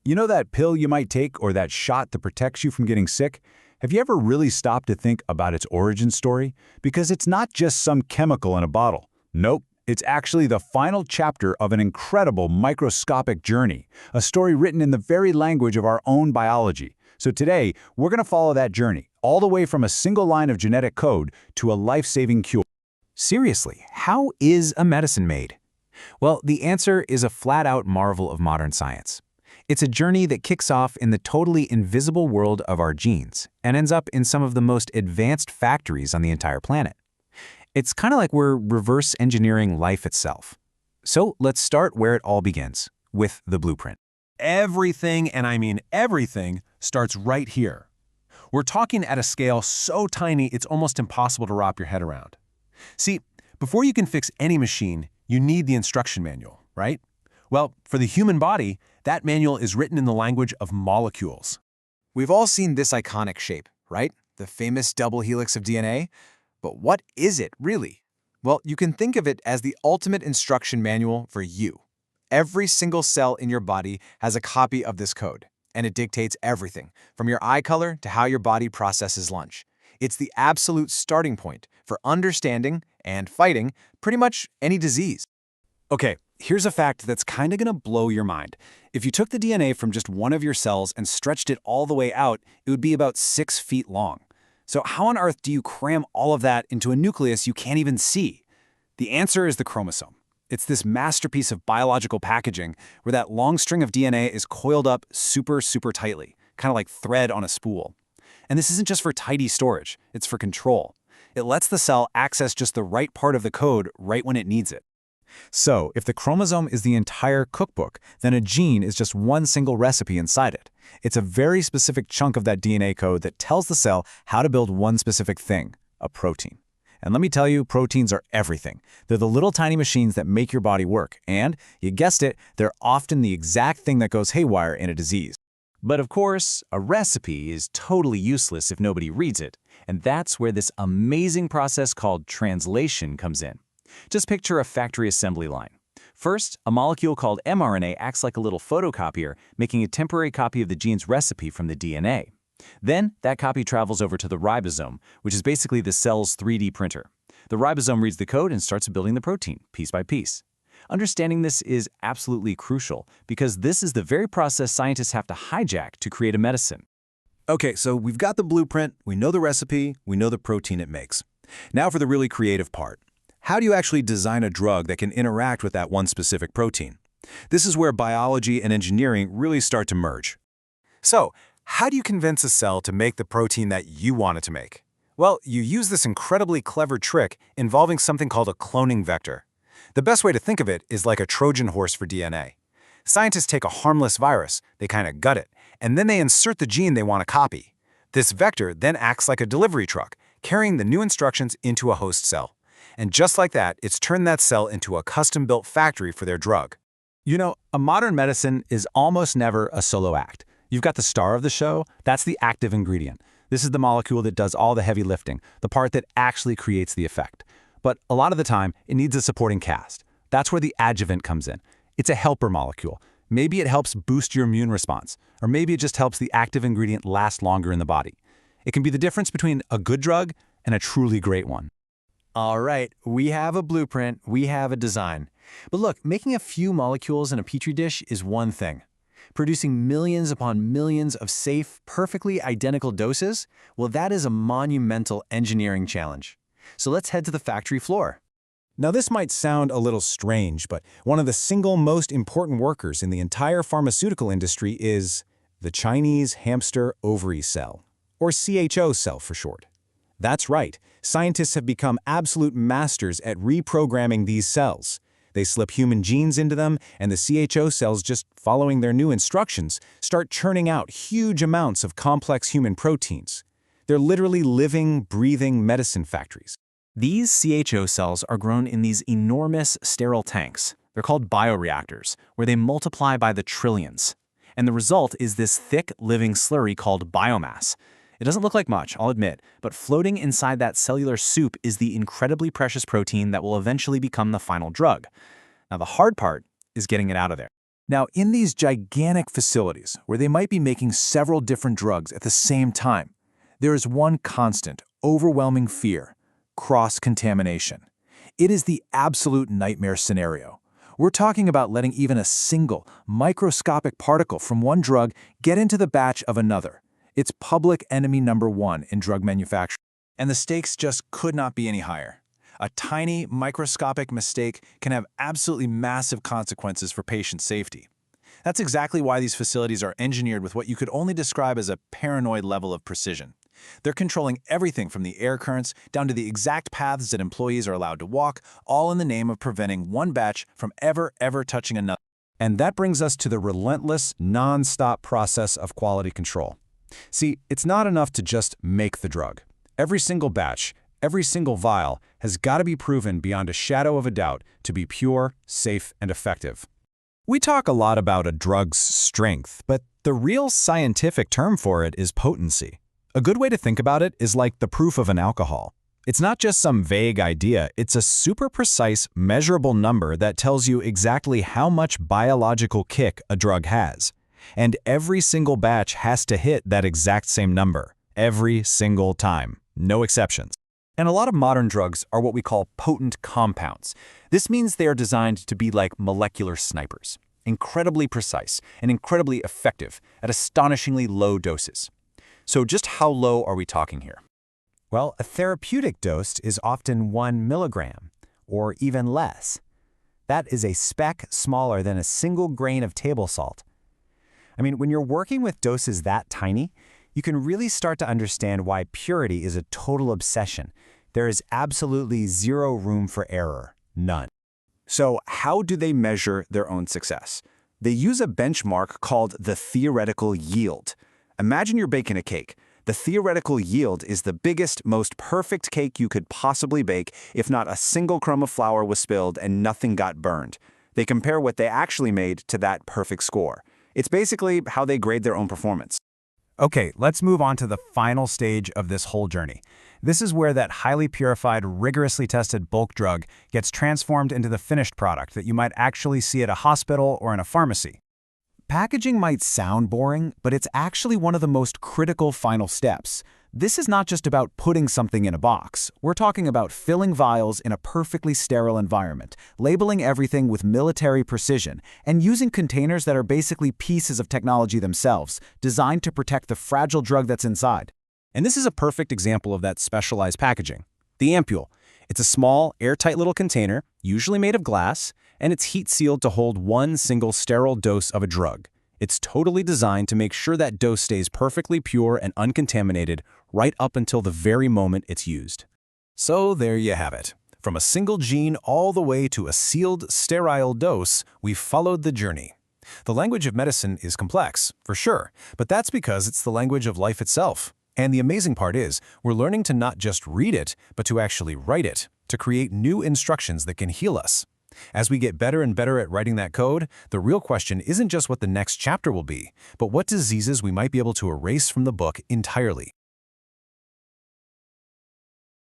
You know that pill you might take or that shot that protects you from getting sick? Have you ever really stopped to think about its origin story? Because it's not just some chemical in a bottle. Nope, it's actually the final chapter of an incredible microscopic journey, a story written in the very language of our own biology. So today, we're going to follow that journey, all the way from a single line of genetic code to a life-saving cure. Seriously, how is a medicine made? Well, the answer is a flat-out marvel of modern science. It's a journey that kicks off in the totally invisible world of our genes and ends up in some of the most advanced factories on the entire planet. It's kind of like we're reverse engineering life itself. So let's start where it all begins, with the blueprint. Everything, and I mean everything, starts right here. We're talking at a scale so tiny it's almost impossible to wrap your head around. See, before you can fix any machine, you need the instruction manual, right? Well, for the human body, that manual is written in the language of molecules. We've all seen this iconic shape, right? The famous double helix of DNA. But what is it, really? Well, you can think of it as the ultimate instruction manual for you. Every single cell in your body has a copy of this code, and it dictates everything, from your eye color to how your body processes lunch. It's the absolute starting point for understanding and fighting pretty much any disease. Okay, here's a fact that's kind of going to blow your mind. If you took the DNA from just one of your cells and stretched it all the way out, it would be about 6 feet long. So how on earth do you cram all of that into a nucleus you can't even see? The answer is the chromosome. It's this masterpiece of biological packaging where that long string of DNA is coiled up super tightly, kind of like thread on a spool. And this isn't just for tidy storage, it's for control. It lets the cell access just the right part of the code right when it needs it. So, if the chromosome is the entire cookbook, then a gene is just one single recipe inside it. It's a very specific chunk of that DNA code that tells the cell how to build one specific thing, a protein. And let me tell you, proteins are everything. They're the little tiny machines that make your body work. And, you guessed it, they're often the exact thing that goes haywire in a disease. But of course, a recipe is totally useless if nobody reads it. And that's where this amazing process called translation comes in. Just picture a factory assembly line. First, a molecule called mRNA acts like a little photocopier, making a temporary copy of the gene's recipe from the DNA. Then, that copy travels over to the ribosome, which is basically the cell's 3D printer. The ribosome reads the code and starts building the protein, piece by piece. Understanding this is absolutely crucial, because this is the very process scientists have to hijack to create a medicine. Okay, so we've got the blueprint, we know the recipe, we know the protein it makes. Now for the really creative part. How do you actually design a drug that can interact with that one specific protein? This is where biology and engineering really start to merge. So, how do you convince a cell to make the protein that you want it to make? Well, you use this incredibly clever trick involving something called a cloning vector. The best way to think of it is like a Trojan horse for DNA. Scientists take a harmless virus, they kind of gut it, and then they insert the gene they want to copy. This vector then acts like a delivery truck, carrying the new instructions into a host cell. And just like that, it's turned that cell into a custom-built factory for their drug. You know, a modern medicine is almost never a solo act. You've got the star of the show, that's the active ingredient. This is the molecule that does all the heavy lifting, the part that actually creates the effect. But a lot of the time, it needs a supporting cast. That's where the adjuvant comes in. It's a helper molecule. Maybe it helps boost your immune response, or maybe it just helps the active ingredient last longer in the body. It can be the difference between a good drug and a truly great one. All right, we have a blueprint, we have a design. But look, making a few molecules in a petri dish is one thing. Producing millions upon millions of safe, perfectly identical doses, well, that is a monumental engineering challenge. So let's head to the factory floor. Now this might sound a little strange, but one of the single most important workers in the entire pharmaceutical industry is the Chinese hamster ovary cell, or CHO cell for short. That's right, scientists have become absolute masters at reprogramming these cells. They slip human genes into them, and the CHO cells, just following their new instructions, start churning out huge amounts of complex human proteins. They're literally living, breathing medicine factories. These CHO cells are grown in these enormous sterile tanks. They're called bioreactors, where they multiply by the trillions. And the result is this thick, living slurry called biomass. It doesn't look like much, I'll admit, but floating inside that cellular soup is the incredibly precious protein that will eventually become the final drug. Now, the hard part is getting it out of there. Now, in these gigantic facilities, where they might be making several different drugs at the same time, there is one constant, overwhelming fear: cross-contamination. It is the absolute nightmare scenario. We're talking about letting even a single, microscopic particle from one drug get into the batch of another. It's public enemy number one in drug manufacturing. And the stakes just could not be any higher. A tiny, microscopic mistake can have absolutely massive consequences for patient safety. That's exactly why these facilities are engineered with what you could only describe as a paranoid level of precision. They're controlling everything from the air currents down to the exact paths that employees are allowed to walk, all in the name of preventing one batch from ever touching another. And that brings us to the relentless, non-stop process of quality control. See, it's not enough to just make the drug. Every single batch, every single vial has got to be proven beyond a shadow of a doubt to be pure, safe, and effective. We talk a lot about a drug's strength, but the real scientific term for it is potency. A good way to think about it is like the proof of an alcohol. It's not just some vague idea, it's a super precise, measurable number that tells you exactly how much biological kick a drug has. And every single batch has to hit that exact same number, every single time, no exceptions. And a lot of modern drugs are what we call potent compounds. This means they are designed to be like molecular snipers, incredibly precise and incredibly effective at astonishingly low doses. So just how low are we talking here? Well, a therapeutic dose is often 1 milligram, or even less. That is a speck smaller than a single grain of table salt. I mean, when you're working with doses that tiny, you can really start to understand why purity is a total obsession. There is absolutely zero room for error, none. So how do they measure their own success? They use a benchmark called the theoretical yield. Imagine you're baking a cake. The theoretical yield is the biggest, most perfect cake you could possibly bake if not a single crumb of flour was spilled and nothing got burned. They compare what they actually made to that perfect score. It's basically how they grade their own performance. Okay, let's move on to the final stage of this whole journey. This is where that highly purified, rigorously tested bulk drug gets transformed into the finished product that you might actually see at a hospital or in a pharmacy. Packaging might sound boring, but it's actually one of the most critical final steps. This is not just about putting something in a box. We're talking about filling vials in a perfectly sterile environment, labeling everything with military precision, and using containers that are basically pieces of technology themselves, designed to protect the fragile drug that's inside. And this is a perfect example of that specialized packaging. The ampule. It's a small, airtight little container, usually made of glass, and it's heat-sealed to hold one single sterile dose of a drug. It's totally designed to make sure that dose stays perfectly pure and uncontaminated right up until the very moment it's used. So there you have it. From a single gene all the way to a sealed, sterile dose, we've followed the journey. The language of medicine is complex, for sure, but that's because it's the language of life itself. And the amazing part is, we're learning to not just read it, but to actually write it, to create new instructions that can heal us. As we get better and better at writing that code, the real question isn't just what the next chapter will be, but what diseases we might be able to erase from the book entirely.